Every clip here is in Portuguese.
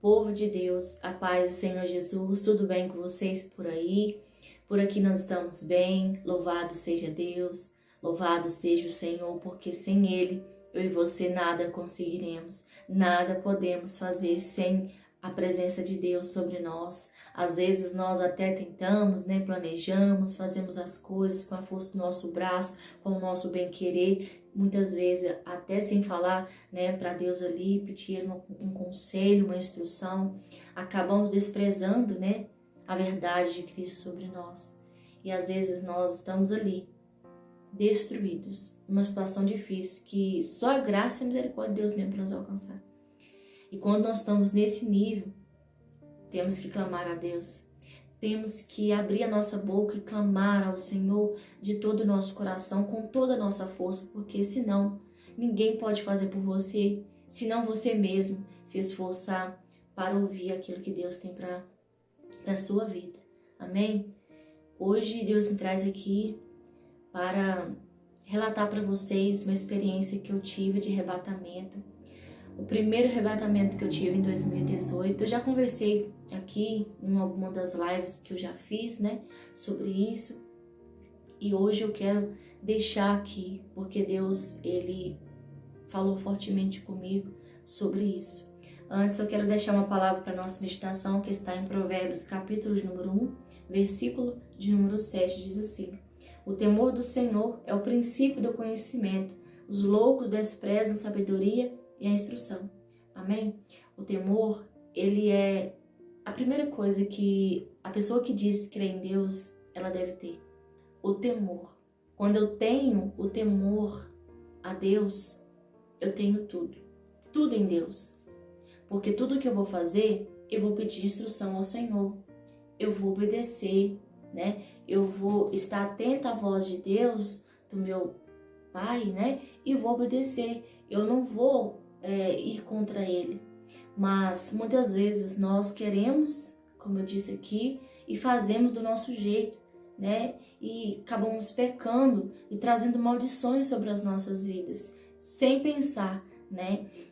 Povo de Deus, a paz do Senhor Jesus, tudo bem com vocês por aí? Por aqui nós estamos bem, louvado seja Deus, louvado seja o Senhor, porque sem Ele, eu e você nada conseguiremos, nada podemos fazer sem a presença de Deus sobre nós. Às vezes nós até tentamos, planejamos, fazemos as coisas com a força do nosso braço, com o nosso bem-querer, muitas vezes até sem falar, para Deus ali, pedir um conselho, uma instrução, acabamos desprezando, a verdade de Cristo sobre nós. E às vezes nós estamos ali, destruídos, numa situação difícil, que só a graça e a misericórdia de Deus mesmo para nos alcançar. E quando nós estamos nesse nível, temos que clamar a Deus. Temos que abrir a nossa boca e clamar ao Senhor de todo o nosso coração, com toda a nossa força, porque senão ninguém pode fazer por você, senão você mesmo se esforçar para ouvir aquilo que Deus tem para a sua vida. Amém? Hoje Deus me traz aqui para relatar para vocês uma experiência que eu tive de arrebatamento. O primeiro arrebatamento que eu tive em 2018, eu já conversei aqui em alguma das lives que eu já fiz, sobre isso. E hoje eu quero deixar aqui, porque Deus, Ele falou fortemente comigo sobre isso. Antes eu quero deixar uma palavra para nossa meditação, que está em Provérbios, capítulo de número 1, versículo de número 7, diz assim: o temor do Senhor é o princípio do conhecimento, os loucos desprezam a sabedoria e a instrução. Amém? O temor, ele é a primeira coisa que a pessoa que diz que crê em Deus, ela deve ter. O temor. Quando eu tenho o temor a Deus, eu tenho tudo. Tudo em Deus. Porque tudo que eu vou fazer, eu vou pedir instrução ao Senhor. Eu vou obedecer, Eu vou estar atenta à voz de Deus, do meu Pai, E vou obedecer. Eu não vou ir contra Ele. Mas muitas vezes nós queremos, como eu disse aqui, e fazemos do nosso jeito, E acabamos pecando e trazendo maldições sobre as nossas vidas, sem pensar,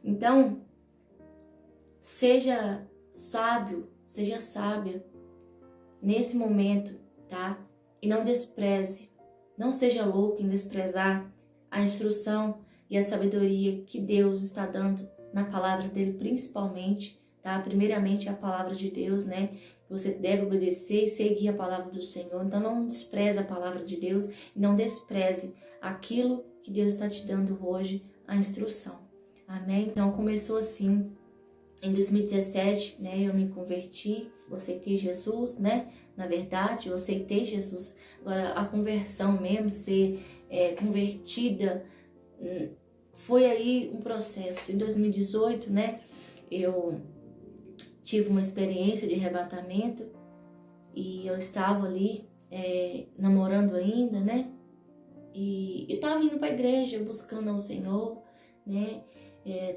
Então, seja sábio, seja sábia nesse momento, tá? E não despreze, não seja louco em desprezar a instrução e a sabedoria que Deus está dando na palavra dele, principalmente, tá? Primeiramente a palavra de Deus, Você deve obedecer e seguir a palavra do Senhor. Então não despreze a palavra de Deus e não despreze aquilo que Deus está te dando hoje, a instrução. Amém? Então começou assim. Em 2017, eu me converti, eu aceitei Jesus, Na verdade, eu aceitei Jesus. Agora, a conversão mesmo, ser convertida, foi aí um processo. Em 2018, eu tive uma experiência de arrebatamento e eu estava ali namorando ainda, E eu estava indo para a igreja, buscando ao Senhor,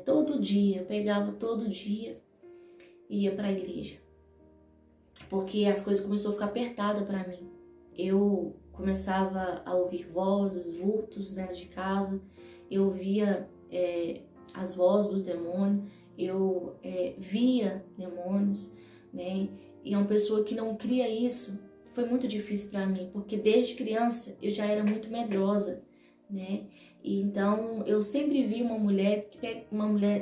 todo dia, eu pegava todo dia e ia para a igreja. Porque as coisas começaram a ficar apertadas para mim. Eu começava a ouvir vozes, vultos dentro de casa. Eu ouvia as vozes dos demônios. Eu via demônios, E uma pessoa que não cria isso, foi muito difícil para mim. Porque desde criança eu já era muito medrosa, E então eu sempre vi uma mulher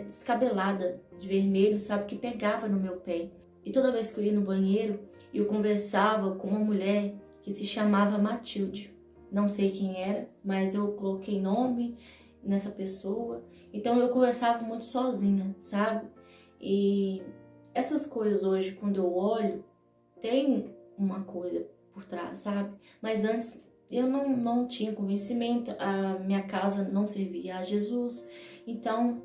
descabelada de vermelho, sabe, que pegava no meu pé. E toda vez que eu ia no banheiro, eu conversava com uma mulher que se chamava Matilde. Não sei quem era, mas eu coloquei nome nessa pessoa. Então eu conversava muito sozinha, sabe? E essas coisas hoje, quando eu olho, tem uma coisa por trás, sabe? Mas antes eu não tinha conhecimento, a minha casa não servia a Jesus. Então,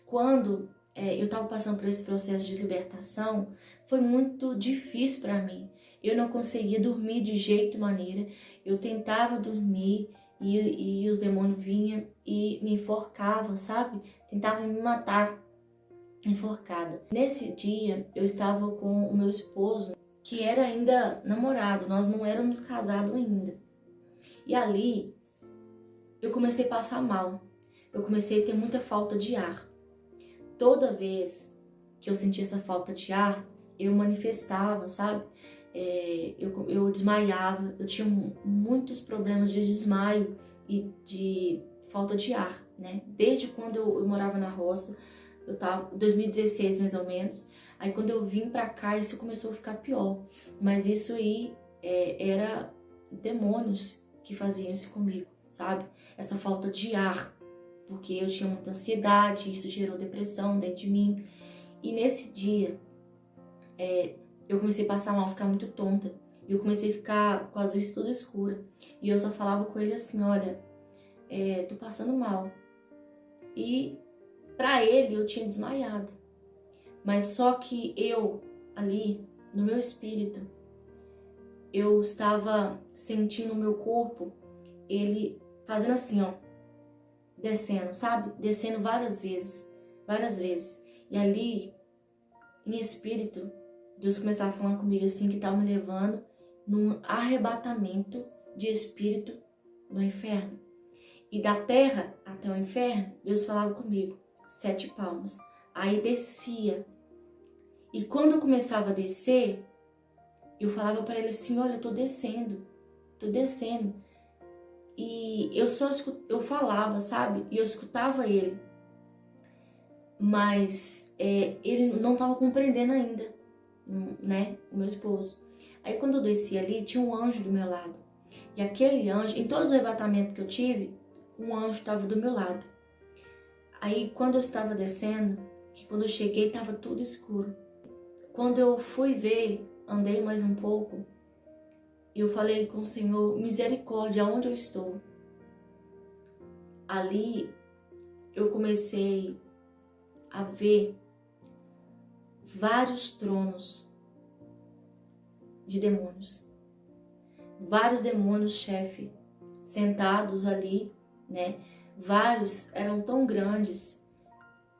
quando eu estava passando por esse processo de libertação, foi muito difícil para mim. Eu não conseguia dormir de jeito maneira. Eu tentava dormir e os demônios vinham e me enforcavam, sabe? Tentavam me matar enforcada. Nesse dia, eu estava com o meu esposo, que era ainda namorado, nós não éramos casados ainda. E ali, eu comecei a passar mal. Eu comecei a ter muita falta de ar. Toda vez que eu sentia essa falta de ar, eu manifestava, sabe? Eu desmaiava, eu tinha muitos problemas de desmaio e de falta de ar, né? Desde quando eu morava na roça, eu tava em 2016 mais ou menos. Aí quando eu vim pra cá, isso começou a ficar pior. Mas isso aí era demônios que faziam isso comigo, sabe? Essa falta de ar, porque eu tinha muita ansiedade, isso gerou depressão dentro de mim. E nesse dia, eu comecei a passar mal, ficar muito tonta. E eu comecei a ficar com as vistas tudo escura. E eu só falava com ele assim, olha, tô passando mal. E pra ele eu tinha desmaiado. Mas só que eu, ali, no meu espírito, eu estava sentindo o meu corpo, ele fazendo assim, ó, descendo, sabe? Descendo várias vezes. E ali, em espírito, Deus começava a falar comigo assim, que estava me levando num arrebatamento de espírito no inferno. E da terra até o inferno, Deus falava comigo, 7 palmos. Aí descia. E quando eu começava a descer, eu falava para ele assim, olha, eu tô descendo. E eu falava, sabe? E eu escutava ele. Mas ele não estava compreendendo ainda, né? O meu esposo. Aí quando eu desci ali, tinha um anjo do meu lado. E aquele anjo, em todos os arrebatamentos que eu tive, um anjo estava do meu lado. Aí quando eu estava descendo, que quando eu cheguei estava tudo escuro. Quando eu fui ver, andei mais um pouco, e eu falei com o Senhor, misericórdia, aonde eu estou? Ali eu comecei a ver vários tronos de demônios. Vários demônios, chefe, sentados ali, né? Vários eram tão grandes.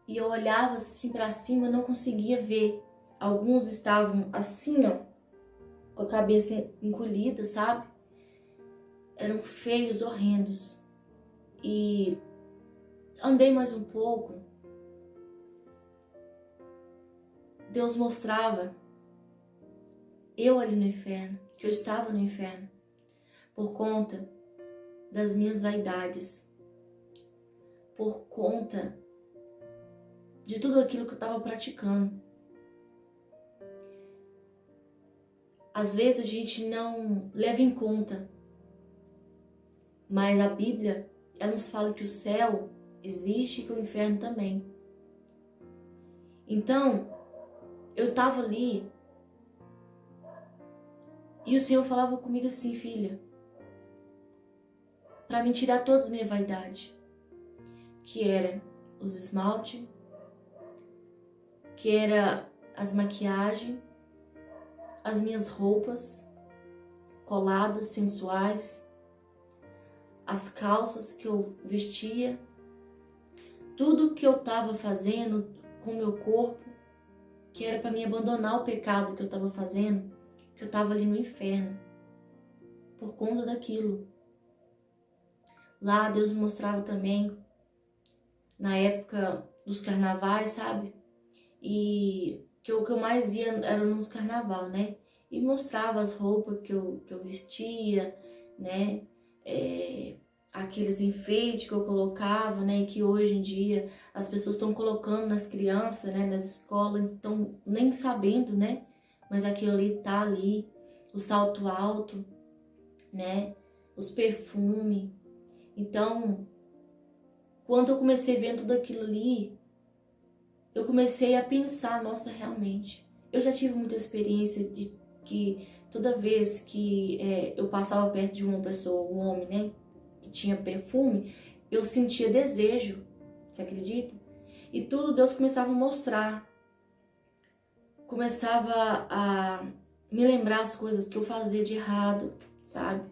E eu olhava assim para cima, não conseguia ver. Alguns estavam assim, ó, com a cabeça encolhida, sabe? Eram feios, horrendos. E andei mais um pouco. Deus mostrava eu ali no inferno, que eu estava no inferno, por conta das minhas vaidades, por conta de tudo aquilo que eu estava praticando. Às vezes a gente não leva em conta, mas a Bíblia, ela nos fala que o céu existe e que o inferno também. Então, eu estava ali e o Senhor falava comigo assim, filha, para me tirar todas as minhas vaidades, que era os esmalte, que era as maquiagens, as minhas roupas coladas, sensuais, as calças que eu vestia, tudo que eu estava fazendo com o meu corpo, que era para me abandonar o pecado que eu estava fazendo, que eu estava ali no inferno, por conta daquilo. Lá Deus me mostrava também, na época dos carnavais, sabe? E que o que eu mais ia era nos carnaval, né? E mostrava as roupas que eu vestia, né? Aqueles enfeites que eu colocava, né? Que hoje em dia as pessoas estão colocando nas crianças, né? Nas escolas, então nem sabendo, né? Mas aquilo ali tá ali, o salto alto, né? Os perfumes. Então, quando eu comecei vendo tudo aquilo ali, eu comecei a pensar, nossa, realmente, eu já tive muita experiência de que toda vez que eu passava perto de uma pessoa, um homem, né, que tinha perfume, eu sentia desejo, você acredita? E tudo Deus começava a mostrar, começava a me lembrar as coisas que eu fazia de errado, sabe?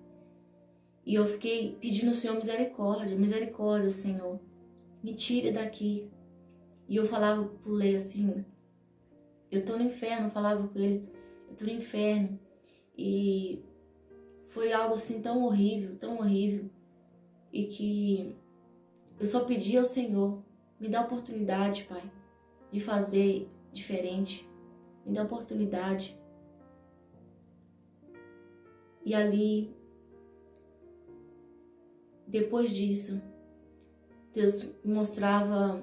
E eu fiquei pedindo ao Senhor misericórdia, misericórdia, Senhor, me tire daqui. E eu falava pro Lê assim, eu tô no inferno, eu falava com ele, eu tô no inferno. E foi algo assim tão horrível, e que eu só pedi ao Senhor, me dá a oportunidade, Pai, de fazer diferente, me dá oportunidade. E ali, depois disso, Deus me mostrava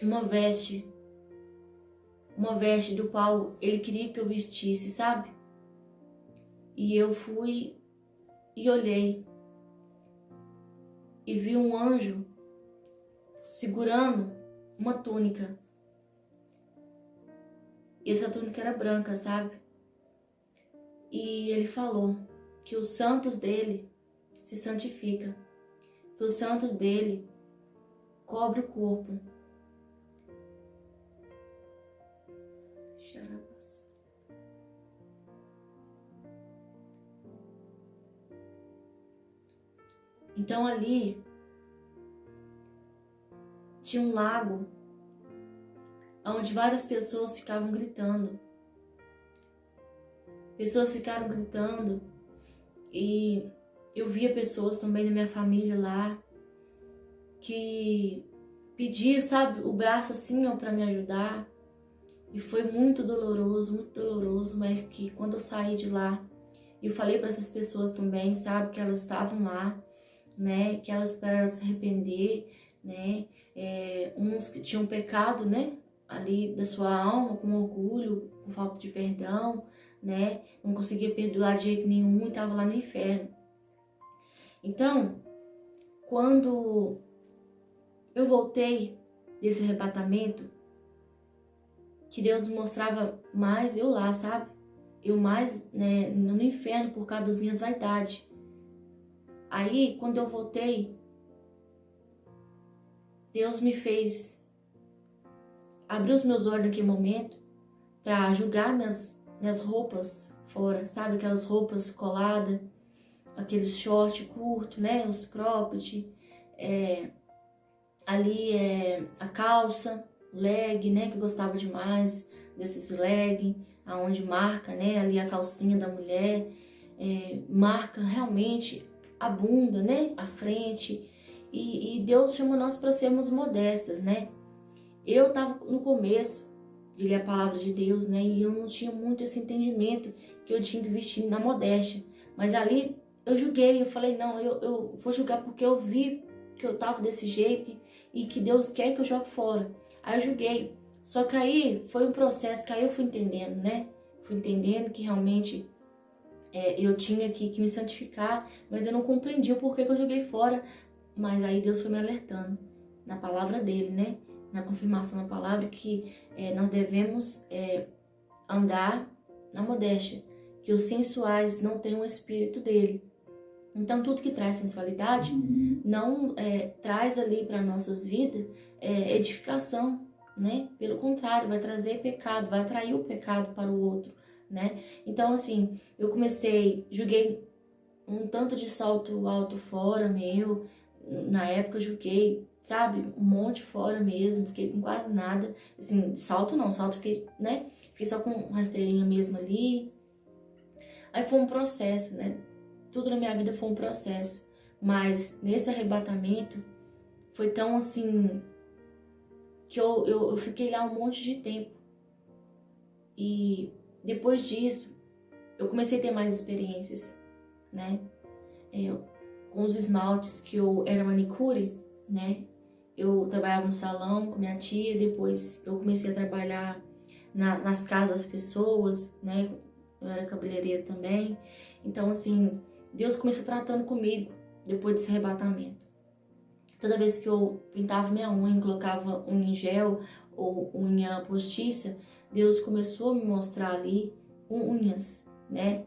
uma veste do qual Ele queria que eu vestisse, sabe? E eu fui e olhei e vi um anjo segurando uma túnica. E essa túnica era branca, sabe? E ele falou que os santos dele se santificam, que os santos dele cobrem o corpo. Então ali tinha um lago onde várias pessoas ficavam gritando. Pessoas ficaram gritando e eu via pessoas também da minha família lá que pediam, sabe, o braço assim, ó, para me ajudar. E foi muito doloroso, mas que quando eu saí de lá, eu falei para essas pessoas também, sabe, que elas estavam lá, né, que elas para se arrepender, né, uns que tinham pecado, né, ali da sua alma, com orgulho, com falta de perdão, né, não conseguia perdoar de jeito nenhum e estava lá no inferno. Então, quando eu voltei desse arrebatamento, que Deus mostrava mais eu lá, sabe? Eu mais, né, no inferno por causa das minhas vaidades. Aí, quando eu voltei, Deus me fez abrir os meus olhos naquele momento para julgar minhas roupas fora, sabe? Aquelas roupas coladas, aqueles short curto, né? Os cropped, ali a calça, leg, né? Que eu gostava demais desses leg, aonde marca, né? Ali a calcinha da mulher, marca realmente a bunda, né? A frente. E Deus chama nós para sermos modestas, né? Eu estava no começo de ler a palavra de Deus, né? E eu não tinha muito esse entendimento que eu tinha que vestir na modéstia. Mas ali eu julguei, eu falei, não, eu vou julgar porque eu vi que eu estava desse jeito e que Deus quer que eu jogue fora. Aí eu julguei. Só que aí foi um processo que aí eu fui entendendo, né? Fui entendendo que realmente eu tinha que me santificar, mas eu não compreendi o porquê que eu joguei fora. Mas aí Deus foi me alertando na palavra dele, né? Na confirmação da palavra que nós devemos andar na modéstia, que os sensuais não têm o espírito dele. Então tudo que traz sensualidade não traz ali para nossas vidas edificação, né? Pelo contrário, vai trazer pecado, vai atrair o pecado para o outro, né? Então assim, eu joguei um tanto de salto alto fora meu, na época eu joguei, sabe, um monte fora mesmo, fiquei com quase nada, assim, salto fiquei, né, fiquei só com rasteirinha mesmo ali. Aí foi um processo, né, tudo na minha vida foi um processo, mas nesse arrebatamento foi tão assim, que eu fiquei lá um monte de tempo, e depois disso, eu comecei a ter mais experiências, né, com os esmaltes que eu era manicure, né? Eu trabalhava no salão com minha tia, depois eu comecei a trabalhar nas casas das pessoas, né? Eu era cabeleireira também. Então, assim, Deus começou tratando comigo depois desse arrebatamento. Toda vez que eu pintava minha unha, colocava unha em gel ou unha postiça, Deus começou a me mostrar ali unhas, né?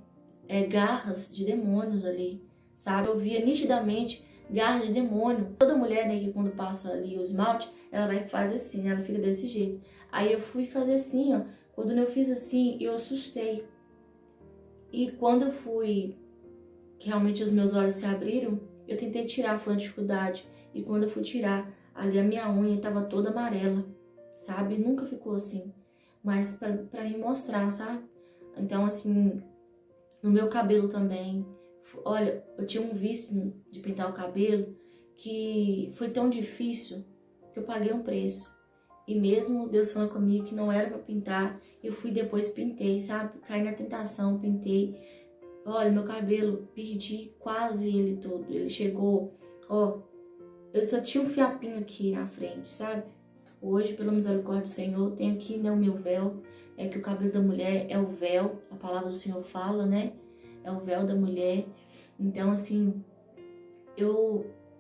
Garras de demônios ali, sabe? Eu via nitidamente garras de demônio. Toda mulher, né, que quando passa ali o esmalte, ela vai fazer assim, ela fica desse jeito. Aí eu fui fazer assim, ó. Quando eu fiz assim, eu assustei. E quando eu fui, que realmente os meus olhos se abriram, eu tentei tirar, foi uma dificuldade. E quando eu fui tirar, ali a minha unha estava toda amarela, sabe? Nunca ficou assim. Mas pra me mostrar, sabe? Então, assim, no meu cabelo também. Olha, eu tinha um vício de pintar o cabelo que foi tão difícil que eu paguei um preço. E mesmo Deus falando comigo que não era pra pintar, eu fui depois pintei, sabe? Caí na tentação, pintei. Olha, meu cabelo, perdi quase ele todo. Ele chegou, ó, eu só tinha um fiapinho aqui na frente, sabe? Hoje, pela misericórdia do Senhor, eu tenho aqui, né, o meu véu. É que o cabelo da mulher é o véu, a palavra do Senhor fala, né? É o véu da mulher. Então, assim,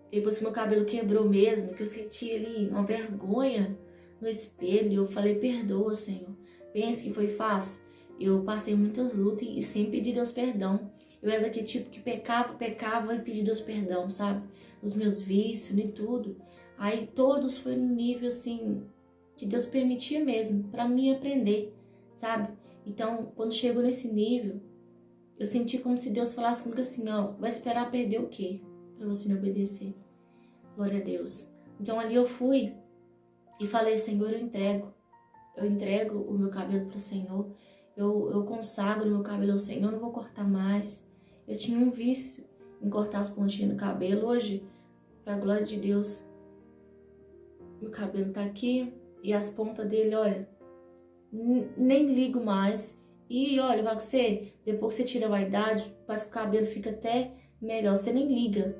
depois que meu cabelo quebrou mesmo, que eu senti ali uma vergonha no espelho, eu falei, perdoa, Senhor. Pensa que foi fácil. Eu passei muitas lutas e sempre pedi Deus perdão. Eu era daquele tipo que pecava e pedia Deus perdão, sabe? Os meus vícios e tudo. Aí todos foi no nível, assim, que Deus permitia mesmo, pra mim aprender, sabe? Então, quando chegou nesse nível, eu senti como se Deus falasse comigo assim, ó, vai esperar perder o quê? Pra você me obedecer. Glória a Deus. Então ali eu fui e falei, Senhor, eu entrego o meu cabelo pro Senhor, eu consagro o meu cabelo ao Senhor, eu não vou cortar mais. Eu tinha um vício em cortar as pontinhas do cabelo. Hoje, pra glória de Deus, meu cabelo tá aqui e as pontas dele, olha, nem ligo mais. E olha, vai com você, depois que você tira a vaidade, parece que o cabelo fica até melhor, você nem liga,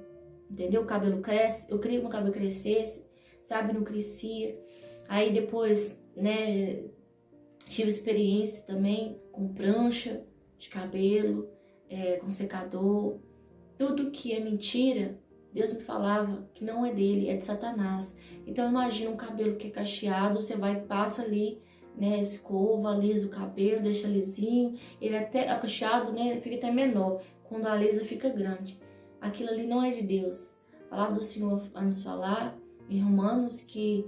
entendeu? O cabelo cresce, eu queria que meu cabelo crescesse, sabe, não crescia. Aí depois, né, tive experiência também com prancha de cabelo, com secador. Tudo que é mentira, Deus me falava que não é dele, é de Satanás. Então imagina um cabelo que é cacheado, você vai, passa ali, né, escova, alisa o cabelo, deixa lisinho, ele até cacheado, né, fica até menor, quando alisa fica grande. Aquilo ali não é de Deus. A palavra do Senhor vai nos falar em Romanos que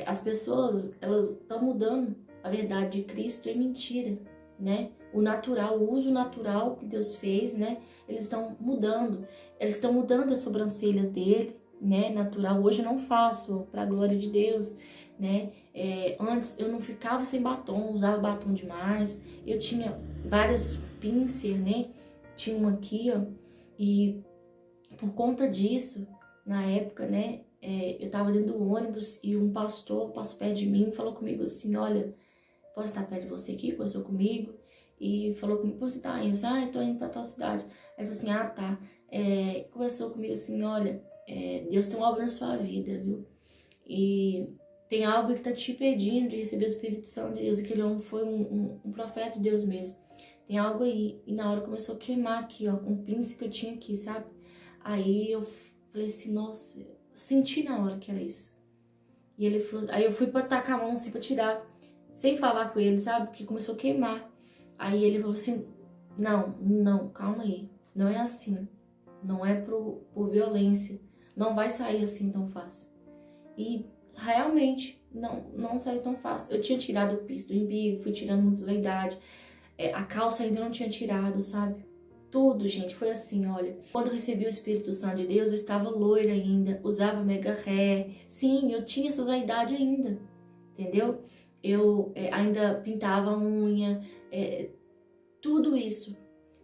as pessoas, elas estão mudando a verdade de Cristo em mentira, né? O natural, o uso natural que Deus fez, né? Eles estão mudando as sobrancelhas dele, né? Natural. Hoje eu não faço, para a glória de Deus, né? Antes eu não ficava sem batom, usava batom demais. Eu tinha várias pincer, né? Tinha uma aqui, ó, e por conta disso, na época, né? Eu tava dentro do ônibus e um pastor passou perto de mim e falou comigo assim, olha, posso estar perto de você aqui? Conversou comigo e falou comigo, você tá indo? Eu disse, eu tô indo pra tal cidade. Aí ele falou assim, tá. Conversou comigo assim, olha, Deus tem uma obra na sua vida, viu? E tem algo que tá te impedindo de receber o Espírito Santo de Deus. Aquele homem foi um profeta de Deus mesmo. Tem algo aí. E na hora começou a queimar aqui, ó, com o pince que eu tinha aqui, sabe? Aí eu falei assim, nossa, senti na hora que era isso. E ele falou, aí eu fui pra tacar a mão assim, pra tirar, sem falar com ele, sabe? Porque começou a queimar. Aí ele falou assim, não, calma aí. Não é assim. Não é por violência. Não vai sair assim tão fácil. E realmente, não saiu tão fácil. Eu tinha tirado o piso do umbigo, fui tirando muitas vaidades. A calça ainda não tinha tirado, sabe? Tudo, gente, foi assim, olha. Quando eu recebi o Espírito Santo de Deus, eu estava loira ainda, usava mega hair. Sim, eu tinha essas vaidades ainda, entendeu? Eu ainda pintava a unha, tudo isso.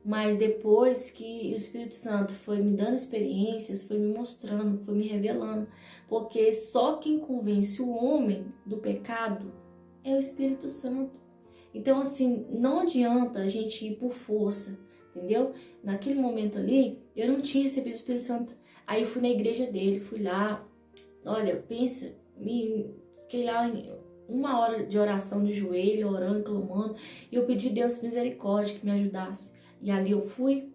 Mas depois que o Espírito Santo foi me dando experiências, foi me mostrando, foi me revelando. Porque só quem convence o homem do pecado é o Espírito Santo. Então, assim, não adianta a gente ir por força, entendeu? Naquele momento ali, eu não tinha recebido o Espírito Santo. Aí eu fui na igreja dele, fui lá, olha, pensa, fiquei lá uma hora de oração de joelho, orando, clamando, e eu pedi a Deus misericórdia que me ajudasse. E ali eu fui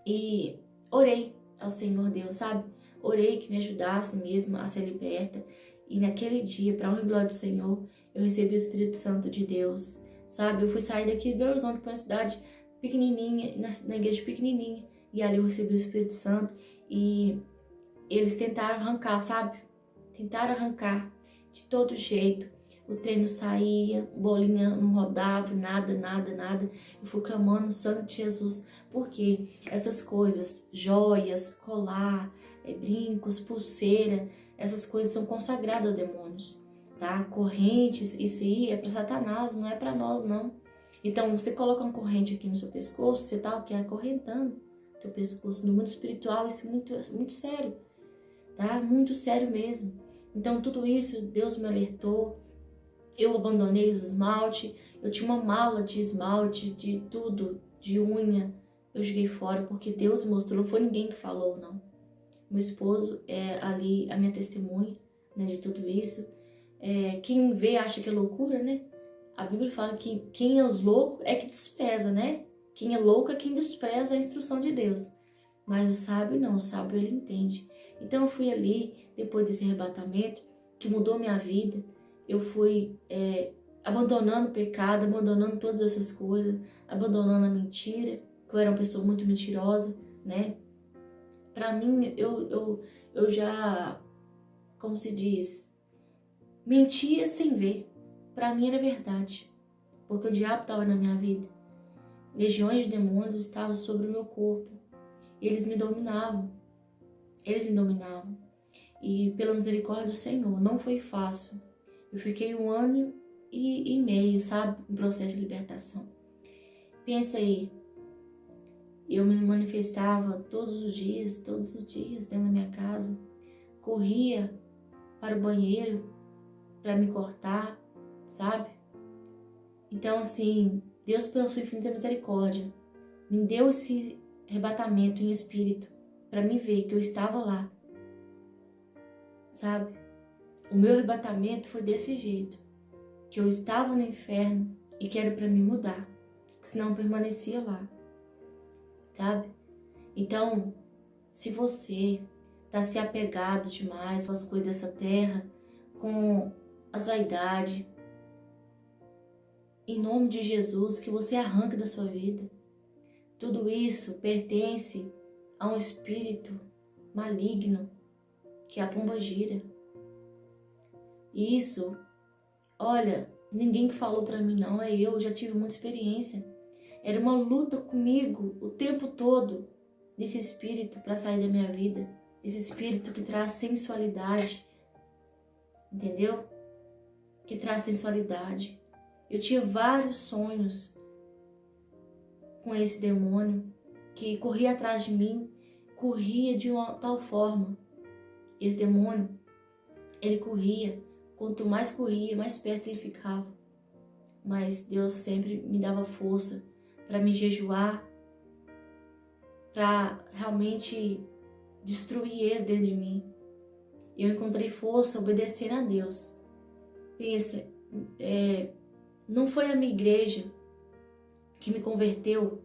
e orei ao Senhor Deus, sabe? Orei que me ajudasse mesmo a ser liberta. E naquele dia, para honra e glória do Senhor, eu recebi o Espírito Santo de Deus, sabe? Eu fui sair daqui de Belo Horizonte para uma cidade pequenininha, na igreja pequenininha, e ali eu recebi o Espírito Santo e eles tentaram arrancar, sabe? Tentaram arrancar de todo jeito. O trem não saía, bolinha não rodava, nada. Eu fui clamando o sangue de Jesus, porque essas coisas, joias, colar, brincos, pulseira, essas coisas são consagradas a demônios, tá? Correntes, isso aí é para Satanás, não é para nós, não. Então, você coloca uma corrente aqui no seu pescoço, você tá aqui acorrentando teu pescoço. No mundo espiritual, isso é muito sério, tá? Muito sério mesmo. Então, tudo isso, Deus me alertou. Eu abandonei o esmalte, eu tinha uma mala de esmalte, de tudo, de unha, eu joguei fora porque Deus mostrou, não foi ninguém que falou, não. Meu esposo é ali a minha testemunha, né, de tudo isso. Quem vê acha que é loucura, né? A Bíblia fala que quem é os loucos é que despreza, né? Quem é louco é quem despreza a instrução de Deus. Mas o sábio não, o sábio ele entende. Então eu fui ali, depois desse arrebatamento, que mudou minha vida, eu fui abandonando o pecado, abandonando todas essas coisas, abandonando a mentira, que eu era uma pessoa muito mentirosa, né? Pra mim, eu já, como se diz, mentia sem ver. Pra mim era verdade, porque o diabo estava na minha vida. Legiões de demônios estavam sobre o meu corpo. Eles me dominavam. Eles me dominavam. E pela misericórdia do Senhor, não foi fácil. Eu fiquei 1 ano e meio, sabe, em processo de libertação. Pensa aí, eu me manifestava todos os dias dentro da minha casa. Corria para o banheiro para me cortar, sabe? Então, assim, Deus, pela sua infinita misericórdia, me deu esse arrebatamento em espírito para me ver que eu estava lá, sabe? O meu arrebatamento foi desse jeito, que eu estava no inferno e que era para me mudar, que senão eu permanecia lá, sabe? Então, se você está se apegado demais com as coisas dessa terra, com as vaidades, em nome de Jesus, que você arranque da sua vida. Tudo isso pertence a um espírito maligno, que é a pombagira. E isso, olha, ninguém que falou pra mim não, eu já tive muita experiência. Era uma luta comigo o tempo todo, desse espírito para sair da minha vida. Esse espírito que traz sensualidade, entendeu? Que traz sensualidade. Eu tinha vários sonhos com esse demônio que corria atrás de mim, corria de uma tal forma. Esse demônio, ele corria, quanto mais corria, mais perto ele ficava. Mas Deus sempre me dava força para me jejuar, para realmente destruir eles dentro de mim. Eu encontrei força obedecendo a Deus. Pensa, não foi a minha igreja que me converteu,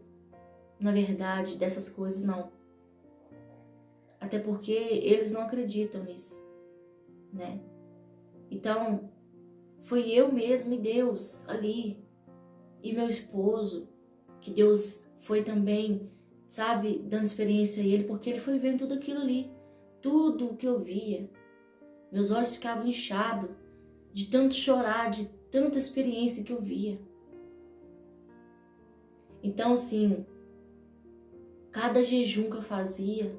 na verdade, dessas coisas, não. Até porque eles não acreditam nisso, né? Então, foi eu mesma e Deus ali, e meu esposo, que Deus foi também, sabe, dando experiência a ele, porque ele foi vendo tudo aquilo ali, tudo o que eu via. Meus olhos ficavam inchados de tanto chorar, de tanta experiência que eu via. Então, assim, cada jejum que eu fazia,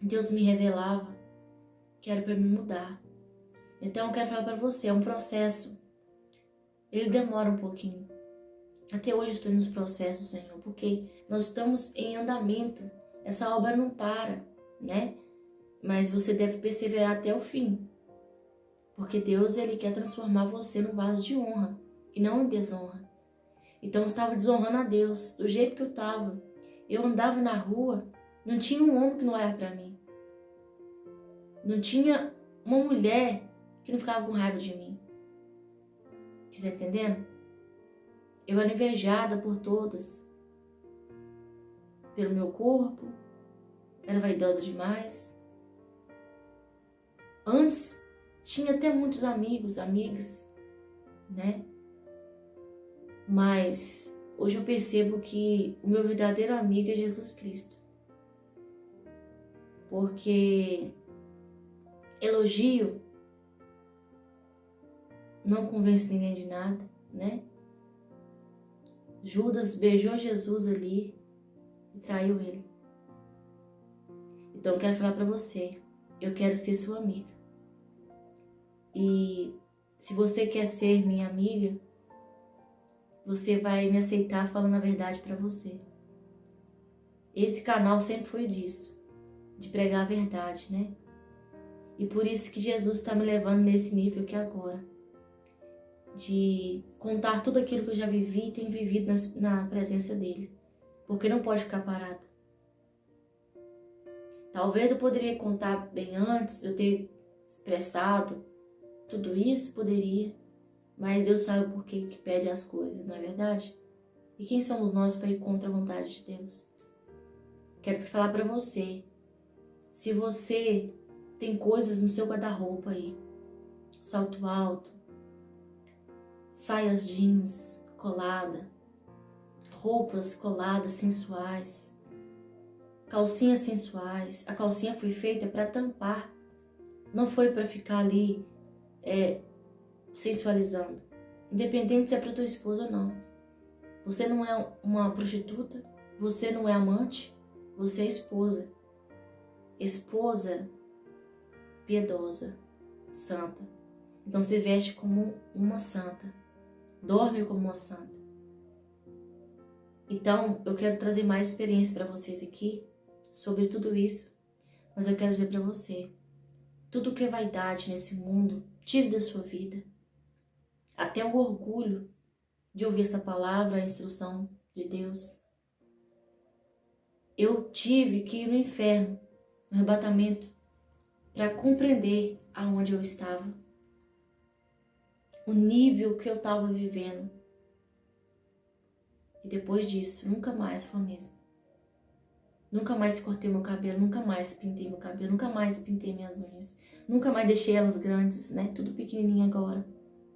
Deus me revelava que era para me mudar. Então, eu quero falar para você, é um processo. Ele demora um pouquinho. Até hoje eu estou nos processos, Senhor, porque nós estamos em andamento. Essa obra não para, né? Mas você deve perseverar até o fim. Porque Deus, Ele quer transformar você no vaso de honra e não em desonra. Então eu estava desonrando a Deus, do jeito que eu estava. Eu andava na rua, não tinha um homem que não era para mim. Não tinha uma mulher que não ficava com raiva de mim. Você tá entendendo? Eu era invejada por todas. Pelo meu corpo, era vaidosa demais. Antes, tinha até muitos amigos, amigas, né? Mas hoje eu percebo que o meu verdadeiro amigo é Jesus Cristo. Porque elogio não convence ninguém de nada, né? Judas beijou Jesus ali e traiu ele. Então eu quero falar para você, eu quero ser sua amiga. E se você quer ser minha amiga, você vai me aceitar falando a verdade para você. Esse canal sempre foi disso, de pregar a verdade, né? E por isso que Jesus está me levando nesse nível aqui agora. de contar tudo aquilo que eu já vivi e tenho vivido na presença dele, porque não pode ficar parado. Talvez eu poderia contar bem antes, eu ter expressado tudo isso, poderia, mas Deus sabe por que pede as coisas, não é verdade? E quem somos nós para ir contra a vontade de Deus? Quero falar para você, se você tem coisas no seu guarda-roupa aí, salto alto, saias jeans colada, roupas coladas sensuais, calcinhas sensuais, a calcinha foi feita para tampar, não foi para ficar ali sensualizando, independente se é para tua esposa ou não. Você não é uma prostituta, você não é amante, você é esposa. Esposa piedosa, santa. Então se veste como uma santa, dorme como uma santa. Então eu quero trazer mais experiência para vocês aqui sobre tudo isso, mas eu quero dizer para você, tudo que é vaidade nesse mundo, tire da sua vida. Até o orgulho de ouvir essa palavra, a instrução de Deus. Eu tive que ir no inferno, no arrebatamento, para compreender aonde eu estava, o nível que eu estava vivendo. E depois disso, nunca mais foi a mesma. Nunca mais cortei meu cabelo, nunca mais pintei meu cabelo, nunca mais pintei minhas unhas, nunca mais deixei elas grandes, né? Tudo pequenininho agora.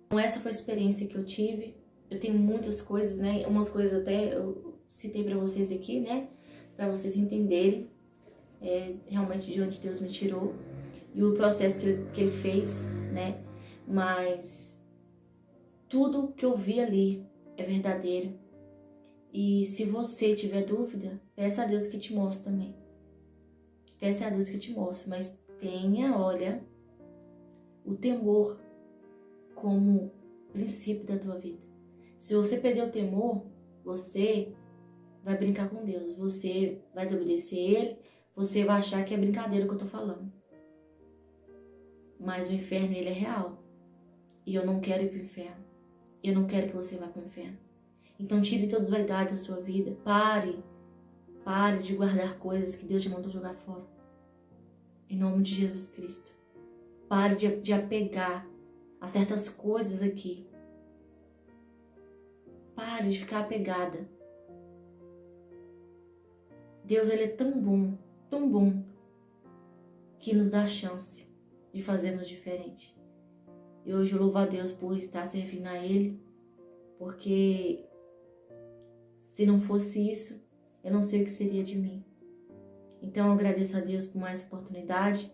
Então essa foi a experiência que eu tive. Eu tenho muitas coisas, né? Umas coisas até eu citei para vocês aqui, né? Para vocês entenderem realmente de onde Deus me tirou e o processo que ele fez, né? Mas tudo que eu vi ali é verdadeiro. E se você tiver dúvida, peça a Deus que te mostre também. Peça a Deus que te mostre, mas tenha, olha, o temor como princípio da tua vida. Se você perder o temor, você vai brincar com Deus, você vai desobedecer Ele, você vai achar que é brincadeira o que eu tô falando. Mas o inferno, ele é real. E eu não quero ir pro inferno. Eu não quero que você vá pro inferno. Então tire todas as vaidades da sua vida. Pare de guardar coisas que Deus te mandou jogar fora. Em nome de Jesus Cristo. Pare de apegar a certas coisas aqui. Pare de ficar apegada. Deus, ele é tão bom, que nos dá a chance de fazermos diferente. E hoje eu louvo a Deus por estar servindo a Ele, porque se não fosse isso, eu não sei o que seria de mim. Então eu agradeço a Deus por mais oportunidade,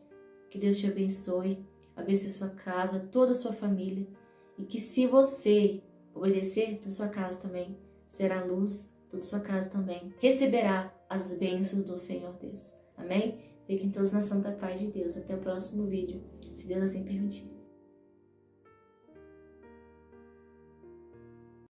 que Deus te abençoe sua casa, toda a sua família, e que se você obedecer, toda a sua casa também será luz, toda a sua casa também receberá as bênçãos do Senhor Deus. Amém? Fiquem todos na santa paz de Deus. Até o próximo vídeo, se Deus assim permitir.